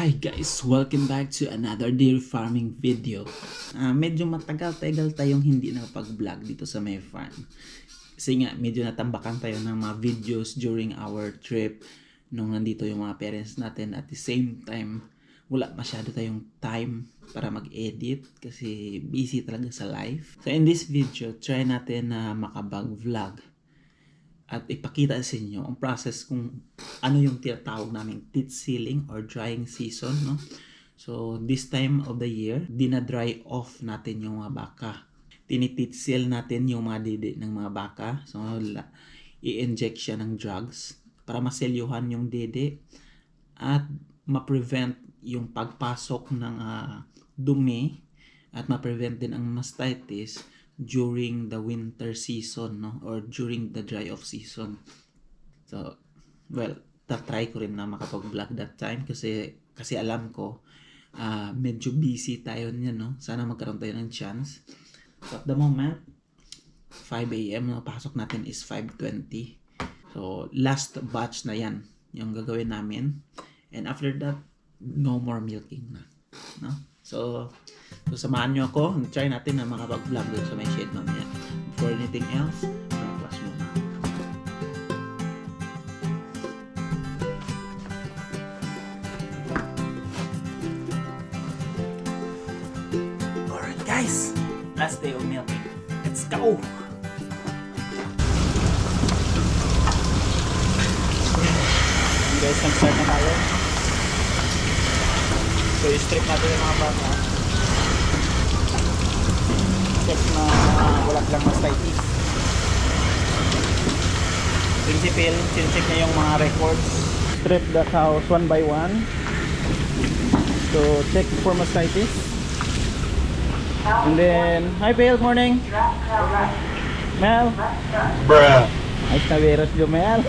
Hi guys! Welcome back to another dairy farming video. Medyo matagal-tagal tayong hindi nakapag-vlog dito sa may farm. Kasi nga medyo natambakan tayo ng mga videos during our trip nung nandito yung mga parents natin. At the same time, wala masyado tayong time para mag-edit kasi busy talaga sa life. So in this video, try natin na makapag-vlog at ipakita sa inyo ang process kung ano yung tinatawag naming teat sealing or drying season, no? So this time of the year, dina-dry off natin yung mga baka. Tinitit seal natin yung mga didi ng mga baka. So i-inject siya ng drugs para maselyuhan yung didi at ma-prevent yung pagpasok ng dumi at ma-prevent din ang mastitis during the winter season, no, or during the dry off season. So well, try ko rin na makapag-vlog that time kasi alam ko medyo busy tayo niyan, no. Sana magkaroon tayo ng chance. So at the moment 5 AM, no, pasok natin is 5:20. So last batch na yan yung gagawin namin, and after that no more milking na, no. So samahan nyo ako. Try natin na makapag-vlog doon sa may shed mamaya. Before anything else, breakfast muna. Alright guys, last day of milking. Let's go! Guys, nag-start na tayo. So i-strip natin yung mga bata. Check na wala lang mastitis. Principal, check niya yung mga records. Strip the cows one by one. So check for mastitis. And then, hi Phil, morning. Mel. Bruh. Ayos na virus yung Mel.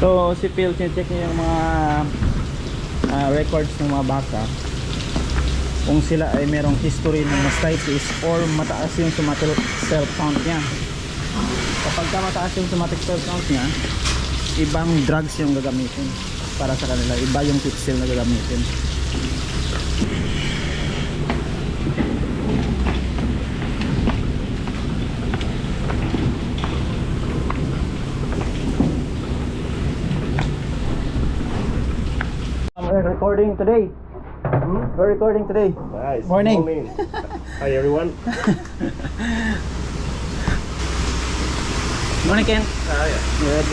So si Phil, check niya yung mga records ng mga baka, kung sila ay merong history ng mastitis or mataas yung somatic cell count niya. Kapag mataas yung somatic cell count niya, ibang drugs yung gagamitin para sa kanila, iba yung teat seal na gagamitin. We're recording today. We're recording today. Nice. Morning. Hi everyone. Morning, Ken. Yeah. Good.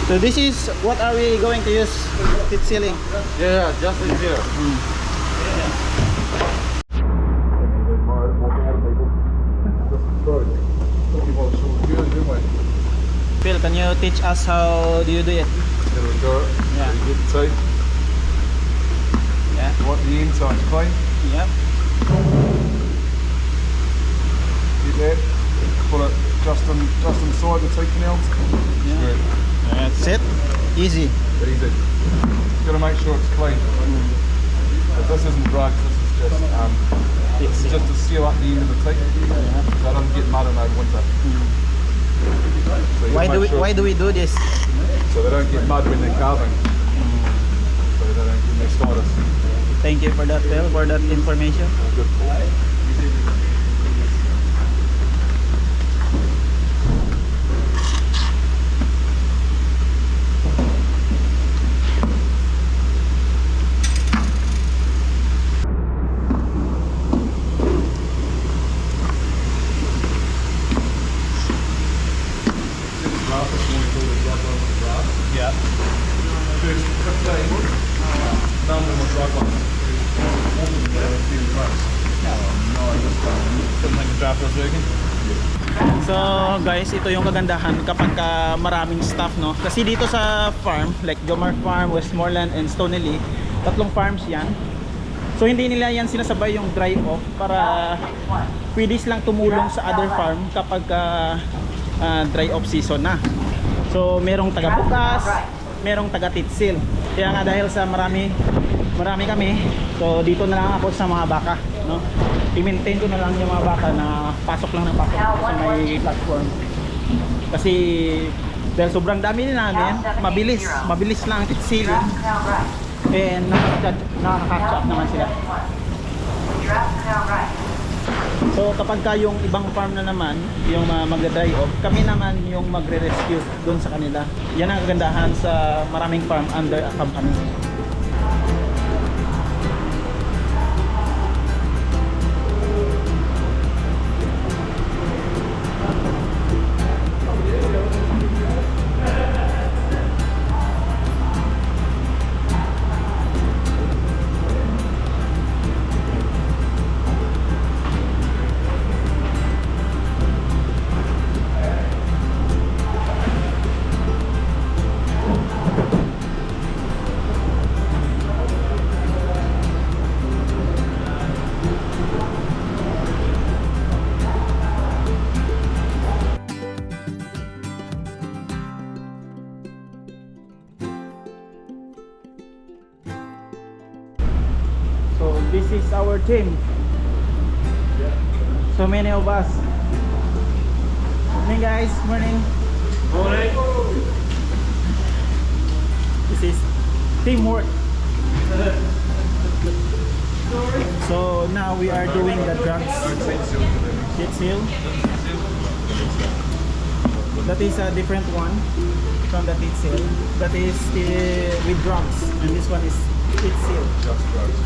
So this is what are we going to use teat sealing? Yeah, just in here. Phil, can you teach us how do you do it? Yeah. Good tight. Yeah. Want the inside clean. Yep. Get there. Put it just inside the teat canal. Yeah. That's it. Easy. Easy. Got to make sure it's clean. But this isn't drugs. This is just to seal up the end of the teat, so it doesn't get mud in over winter. So Why do we do this? So they don't get mud when they're carving. So they don't get mastitis. Thank you for that, Phil, for that information. Good. Yeah. First 15 wood, none of them were dry ones. All of them were few drugs. No, just something like the draft was working. So guys, ito yung kagandahan kapag maraming staff, no? Kasi dito sa farm, like Jomar Farm, Westmoreland, and Stoneley, tatlong farms yan. So hindi nila yan sinasabay yung dry off para pwede silang tumulong sa other farm kapag dry off season na. So merong taga bukas, merong taga teat seal. Kaya nga dahil sa marami kami, so dito na lang ako sa mga baka, no? I-maintain ko na lang yung mga baka na pasok lang ng pasok sa may platform. Kasi dahil sobrang dami namin, mabilis lang teat sealing. And nakaka-catch up naman sila. So kapag ka yung ibang farm na naman, yung magda-dry off, kami naman yung magre-rescue doon sa kanila. Yan ang kagandahan sa maraming farm under a company. So this is our team. So many of us. Morning guys, morning. Morning. This is teamwork. So now we are doing the drugs. Heat seal. That is a different one from the heat seal. That is with drugs, and this one is heat seal. Just drugs.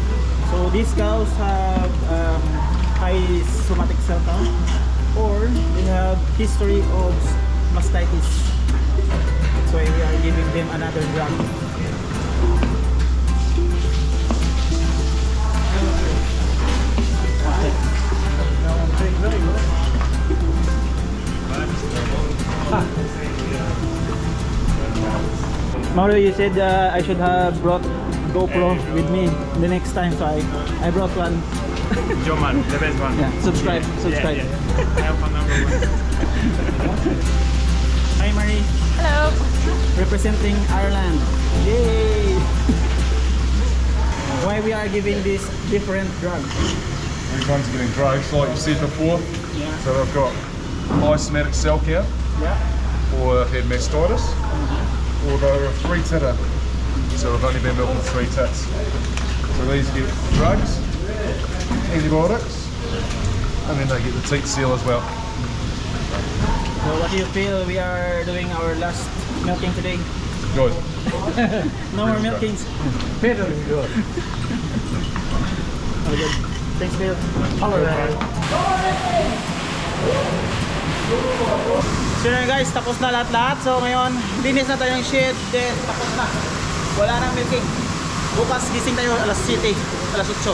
So these cows have high somatic cell count, or they have history of mastitis. That's why we are giving them another drug. Mauro, you said I should have brought GoPro with me the next time, so I brought one. Your man, the best one. Yeah, subscribe. Yeah, yeah. I have one number one. Hi Marie, Hello. representing Ireland. Yay! Why we are giving this different drug? These ones are getting drugs, like you said before. Yeah. So they've got high somatic cell count, Yeah. or they've had mastitis, or they're a three titter. So they've only been milking 3 tits. So these get drugs, antibiotics, and then they get the teat seal as well. So what do you feel we are doing our last milking today? Good. No more milkings. Very good. Oh, good. Thanks, Bill. Alright. So yun guys, tapos na lahat-lahat. So ngayon, linis na tayong shed, then tapos na. Wala nang milking. Bukas gising tayo alas 7, alas 8.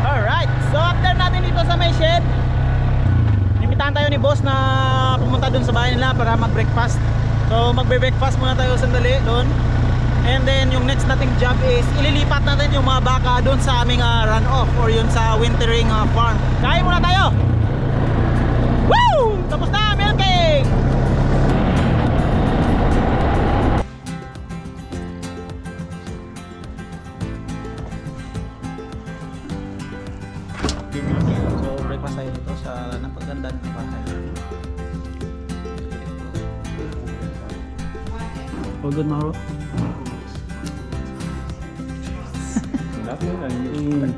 Alright, so after natin dito sa may shed, inimbitahan tayo ni boss na pumunta dun sa bahay nila para mag-breakfast. So magbe-breakfast muna tayo sandali doon. And then yung next nating job is ililipat natin yung mga baka doon sa aming run-off or yun sa wintering farm. Kain muna tayo! Woo! Tapos na, milking! So breakfast tayo dito sa napaganda ng bahay. All good, Mauro? Nothing.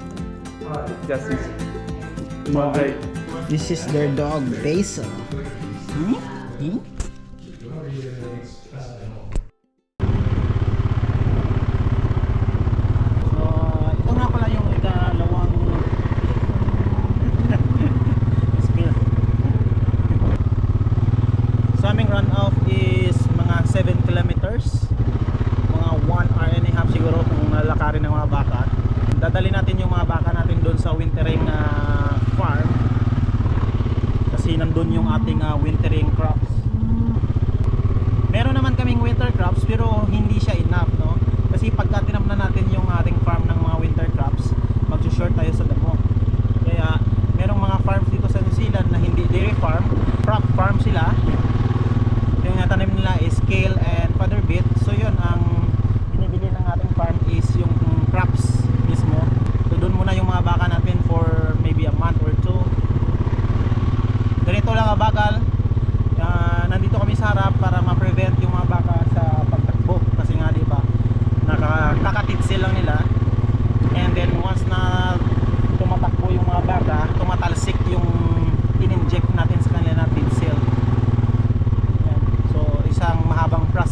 Just this. One day. This is their dog, Basil. Hmm? Hmm? So, ito nga pala yung ikalawang spill. Sa aming run-off is mga 7 kilometers. Mga 1 hour and a half siguro kung lalakarin ng mga baka. Dadali natin yung mga baka natin doon sa wintering farm. Kasi nandun yung ating wintering crops. Meron naman kaming winter crops pero hindi siya enough, no? Kasi pagka tinamnan natin yung ating farm ng mga winter crops, mag-short tayo sa damo. Kaya merong mga farms dito sa New Zealand na hindi dairy farm, crop farm sila. Yung tanim nila is kale and feather beet. So yun ang binibili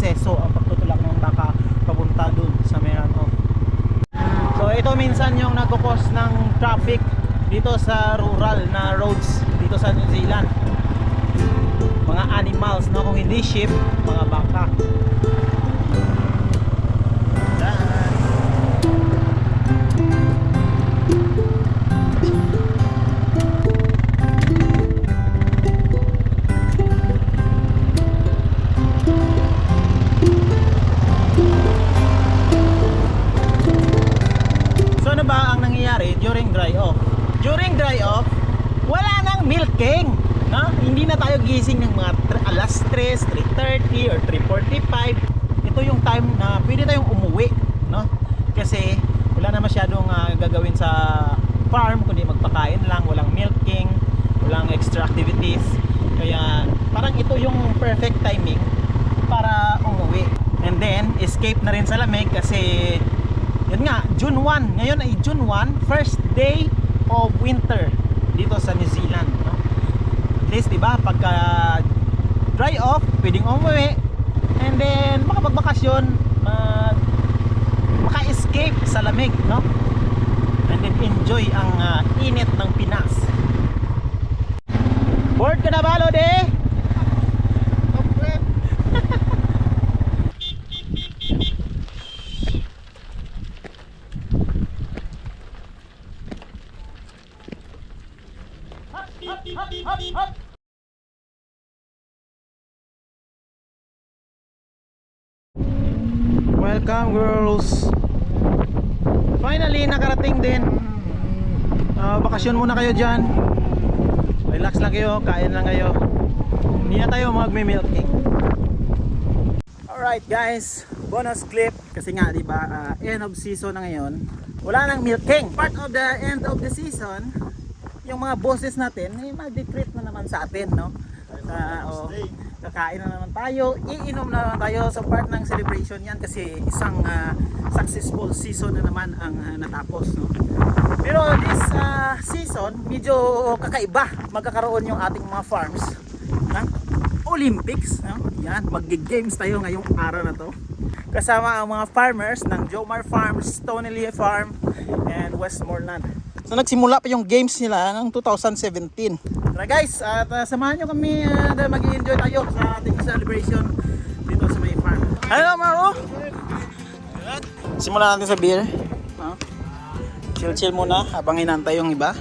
proseso ang pagtutulak ng baka papunta dun sa may runoff. So ito minsan yung nagkukos ng traffic dito sa rural na roads dito sa New Zealand. Mga animals, no? Kung hindi sheep, mga baka. So ano ba ang nangyayari during dry off? During dry off, wala nang milking, no? Hindi na tayo gising ng mga alas 3, 3:30 or 3:45. Ito yung time na pwede tayong umuwi, no? Kasi wala na masyadong gagawin sa farm kundi magpakain lang, walang milking, walang extra activities. Kaya parang ito yung perfect timing para umuwi. And then escape na rin sa lamig kasi yun nga, June 1. Ngayon ay June 1, first day of winter dito sa New Zealand, no? At least diba, pagka dry off, pwedeng umuwi and then makapagbakasyon, maka-escape sa lamig, no? And then enjoy ang init ng Pinas. Bored ka na ba, Lode? Welcome girls. Finally nakarating din. Bakasyon muna kayo dyan. Relax lang kayo, kain lang kayo. Hindi na tayo magme-milking. Alright guys, bonus clip. Kasi nga diba, end of season na ngayon. Wala nang milking. Part of the end of the season, yung mga bosses natin ay mag-treat na naman sa atin, no? Kakain na naman tayo, iinom na naman tayo. So part ng celebration yan kasi isang successful season na naman ang natapos, no? Pero this season medyo kakaiba. Magkakaroon yung ating mga farms ng Olympics, no? Yan, mag-games tayo ngayong araw na to kasama ang mga farmers ng Jomar Farms, Tonelli Farm and Westmoreland. So nagsimula pa yung games nila ng 2017. Tara guys, at samahan nyo kami na mag-i-enjoy tayo sa ating celebration dito sa may farm. Hello Maro! Simulan natin sa beer. Chill muna habang hinantay yung iba.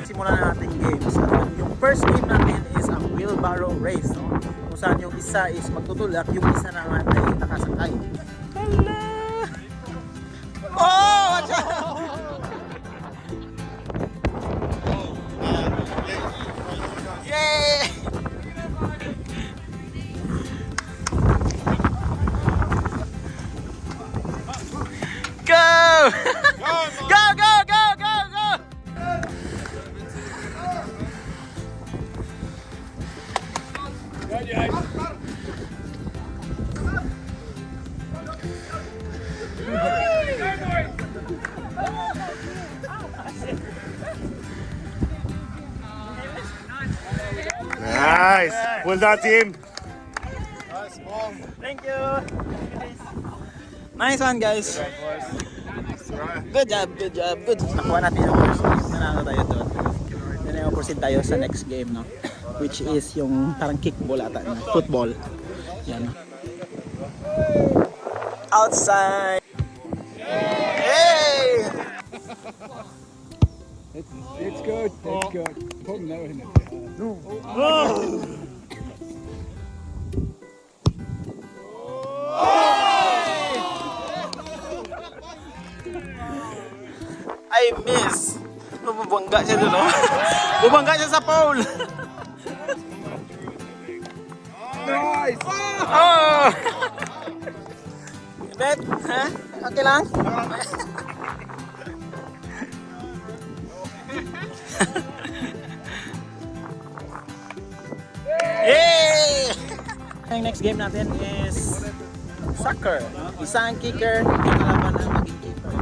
Simulan na natin games. Yung first game natin is ang wheelbarrow race, no? Kung saan yung isa is magtutulak, yung isa naman ay nakasakay. Hala! Oh! Watch out! Yay! Go! Go, go, go, go, go! Nice. Well done, team. Thank you. Nice one, guys. Good job, good job, good. Nakuha natin yung first game. Nanalo tayo doon. Then i-proceed tayo sa next game, no? Which is yung parang kickball ata, no? Football. Yan. Outside. Hey! It's good, it's good. Put them there in it. No. I miss. Bumangga siya doon, no? Bumangga siya sa pole. Nice! Oh! Bet, ha? Okay lang? Yay! Ang next game natin is soccer. Isa ang kicker, yung kalaban ang maging keeper.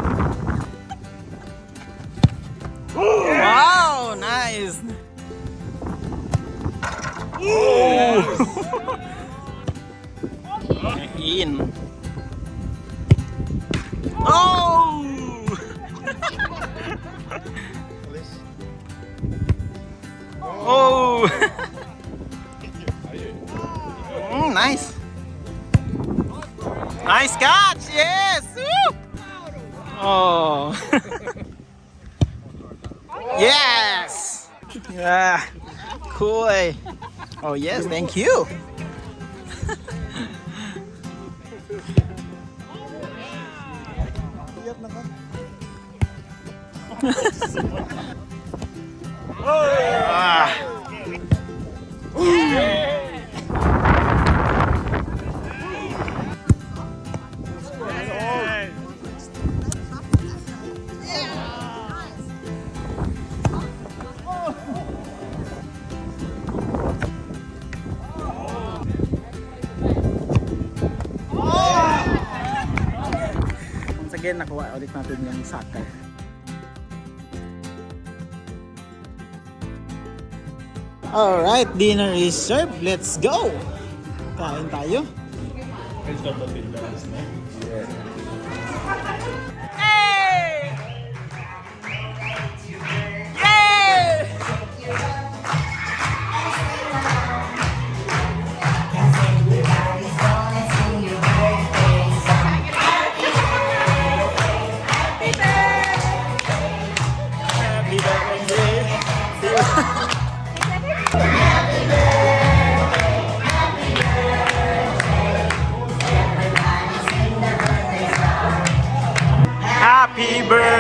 Wow, nice. In. Oh! Oh! Nice. Nice catch. Yes. Woo! Oh. Yes. Yeah. Cool. Oh yes, thank you. Ah. Once again, nakuha ulit natin yung soccer. Alright, dinner is served. Let's go! Kain tayo. Hey! Yay! Happy birthday! Happy birthday!